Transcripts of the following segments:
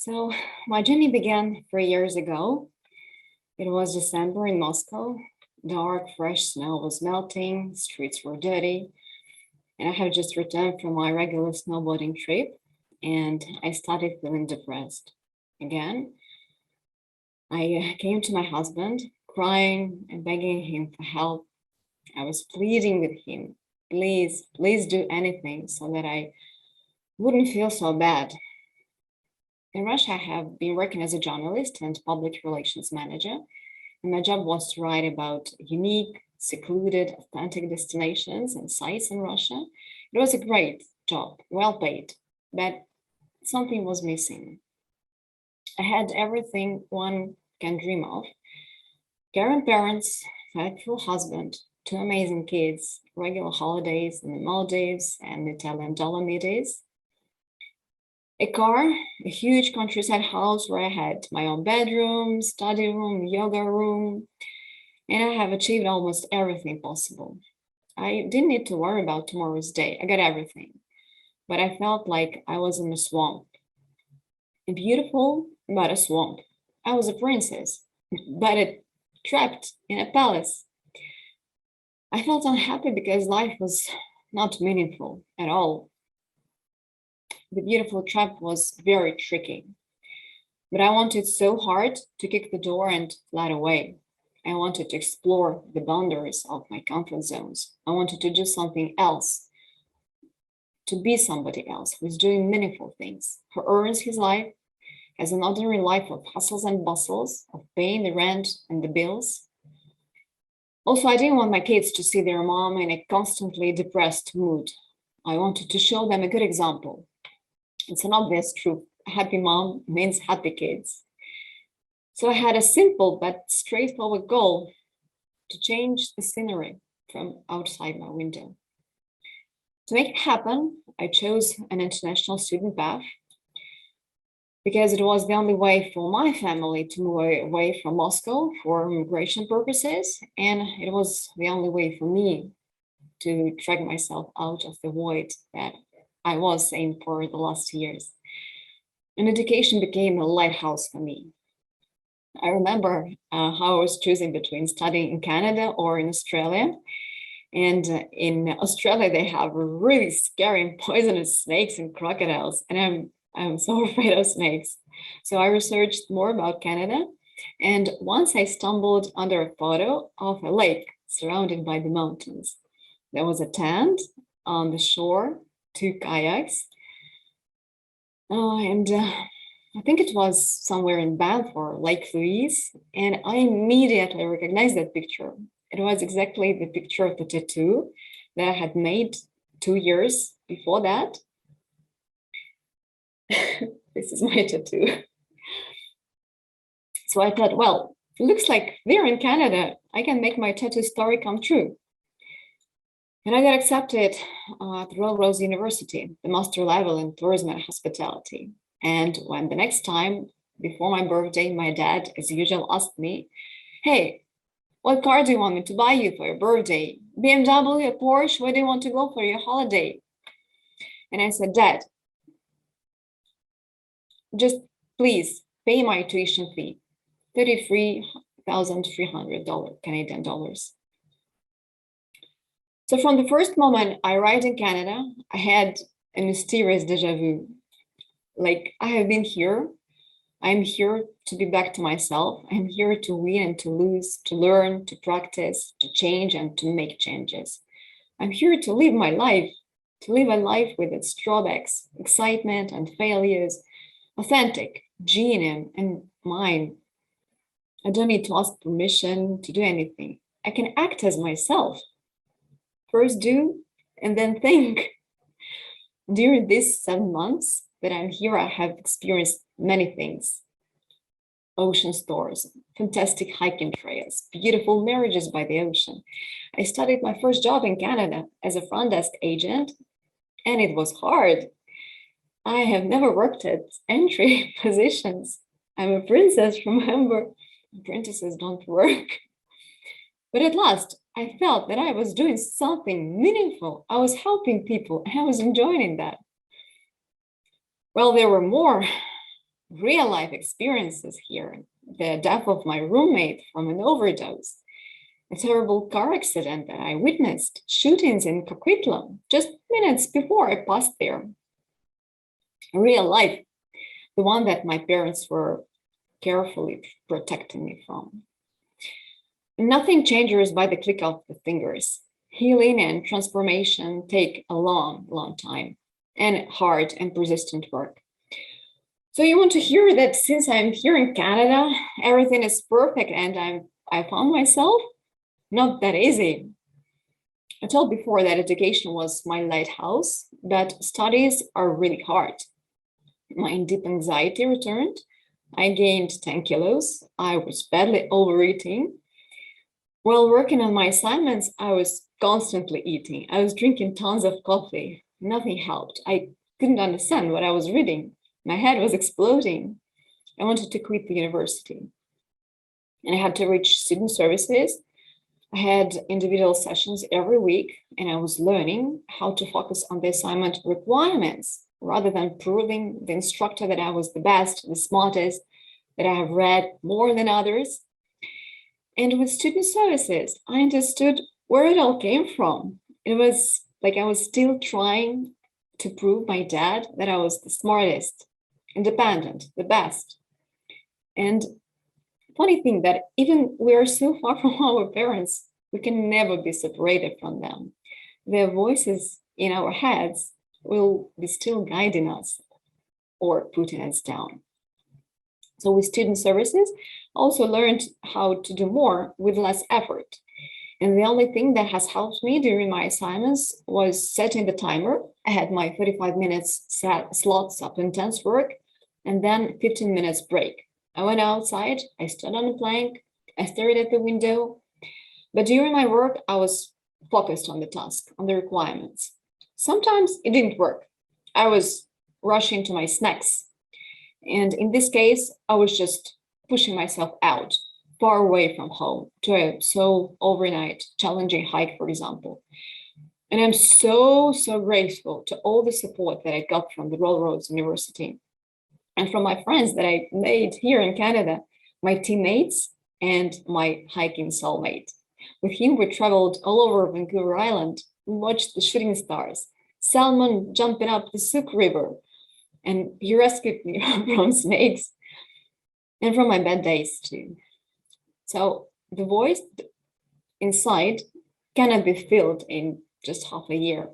So my journey began 3 years ago. It was December in Moscow. Dark, fresh snow was melting, streets were dirty, and I have just returned from my regular snowboarding trip, and I started feeling depressed. Again, I came to my husband, crying and begging him for help. I was pleading with him, please, please do anything so that I wouldn't feel so bad. In Russia, I have been working as a journalist and public relations manager, and my job was to write about unique, secluded, authentic destinations and sites in Russia. It was a great job, well paid, but something was missing. I had everything one can dream of: caring parents, faithful husband, two amazing kids, regular holidays in the Maldives and Italian Dolomites, a car, a huge countryside house where I had my own bedroom, study room, yoga room, and I have achieved almost everything possible. I didn't need to worry about tomorrow's day. I got everything, but I felt like I was in a swamp. Beautiful, but a swamp. I was a princess, but trapped in a palace. I felt unhappy because life was not meaningful at all. The beautiful trap was very tricky, but I wanted so hard to kick the door and fly away. I wanted to explore the boundaries of my comfort zones. I wanted to do something else, to be somebody else who's doing meaningful things, who earns his life, has an ordinary life of hustles and bustles, of paying the rent and the bills. Also, I didn't want my kids to see their mom in a constantly depressed mood. I wanted to show them a good example. It's an obvious truth. A happy mom means happy kids. So I had a simple but straightforward goal: to change the scenery from outside my window. To make it happen, I chose an international student path because it was the only way for my family to move away from Moscow for immigration purposes, and it was the only way for me to drag myself out of the void that I was in for the last years. And education became a lighthouse for me. I remember how I was choosing between studying in Canada or in Australia. And in Australia, they have really scary and poisonous snakes and crocodiles. And I'm so afraid of snakes. So I researched more about Canada. And once I stumbled under a photo of a lake surrounded by the mountains. There was a tent on the shore, two kayaks. And I think it was somewhere in Banff or Lake Louise. And I immediately recognized that picture. It was exactly the picture of the tattoo that I had made 2 years before that. This is my tattoo. So I thought, well, it looks like there in Canada, I can make my tattoo story come true. And I got accepted at Royal Rose University, the master level in tourism and hospitality. And when the next time, before my birthday, my dad, as usual, asked me, hey, what car do you want me to buy you for your birthday? BMW, a Porsche, where do you want to go for your holiday? And I said, Dad, just please pay my tuition fee, $33,300 Canadian dollars. So from the first moment I arrived in Canada, I had a mysterious deja vu. Like, I have been here. I'm here to be back to myself. I'm here to win and to lose, to learn, to practice, to change and to make changes. I'm here to live my life, to live a life with its drawbacks, excitement and failures, authentic, genuine, and mine. I don't need to ask permission to do anything. I can act as myself. First do, and then think. During these 7 months that I'm here, I have experienced many things. Ocean stores, fantastic hiking trails, beautiful marriages by the ocean. I started my first job in Canada as a front desk agent, and it was hard. I have never worked at entry positions. I'm a princess, remember? Princesses don't work. But at last, I felt that I was doing something meaningful. I was helping people, and I was enjoying that. Well, there were more real life experiences here. The death of my roommate from an overdose, a terrible car accident that I witnessed, shootings in Coquitlam just minutes before I passed there. Real life, the one that my parents were carefully protecting me from. Nothing changes by the click of the fingers. Healing and transformation take a long, long time and hard and persistent work. So you want to hear that since I'm here in Canada, everything is perfect and I found myself? Not that easy. I told before that education was my lighthouse, but studies are really hard. My deep anxiety returned. I gained 10 kilos. I was badly overeating. While working on my assignments, I was constantly eating. I was drinking tons of coffee. Nothing helped. I couldn't understand what I was reading. My head was exploding. I wanted to quit the university. And I had to reach student services. I had individual sessions every week, and I was learning how to focus on the assignment requirements rather than proving the instructor that I was the best, the smartest, that I have read more than others. And with student services, I understood where it all came from. It was like I was still trying to prove my dad that I was the smartest, independent, the best. And funny thing that even we are so far from our parents, we can never be separated from them. Their voices in our heads will be still guiding us or putting us down. So with student services, I also learned how to do more with less effort. And the only thing that has helped me during my assignments was setting the timer. I had my 45 minutes slots of intense work and then 15 minutes break. I went outside, I stood on a plank, I stared at the window. But during my work, I was focused on the task, on the requirements. Sometimes it didn't work. I was rushing to my snacks. And in this case, I was just pushing myself out, far away from home, to a sole overnight challenging hike, for example. And I'm so grateful to all the support that I got from the Roll Roads University and from my friends that I made here in Canada, my teammates and my hiking soulmate. With him, we traveled all over Vancouver Island, watched the shooting stars, salmon jumping up the Sook River, and he rescued me from snakes and from my bad days too. So the voice inside cannot be filled in just half a year.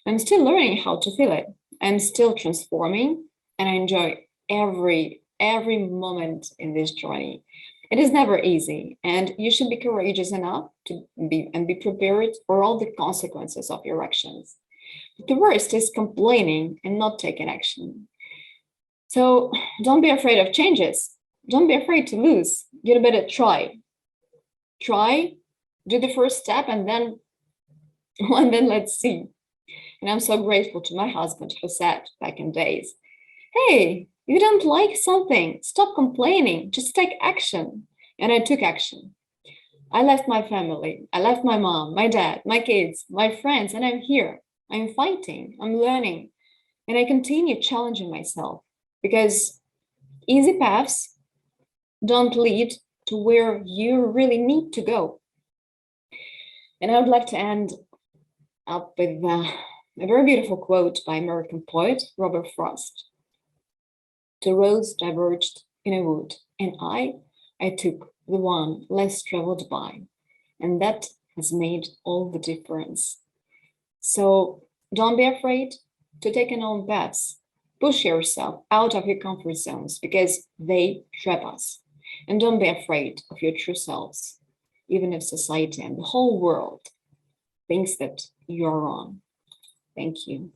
I'm still learning how to feel it. I'm still transforming, and I enjoy every moment in this journey. It is never easy, and you should be courageous enough to be prepared for all the consequences of your actions. But the worst is complaining and not taking action. So don't be afraid of changes. Don't be afraid to lose. You better try. Try, do the first step, and then let's see. And I'm so grateful to my husband who said back in days, hey, you don't like something, stop complaining, just take action. And I took action. I left my family, I left my mom, my dad, my kids, my friends, and I'm here. I'm fighting, I'm learning, and I continue challenging myself because easy paths don't lead to where you really need to go. And I would like to end up with a very beautiful quote by American poet Robert Frost. The roads diverged in a wood, and I took the one less traveled by, and that has made all the difference. So don't be afraid to take an own paths. Push yourself out of your comfort zones because they trap us. And don't be afraid of your true selves, even if society and the whole world thinks that you're wrong. Thank you.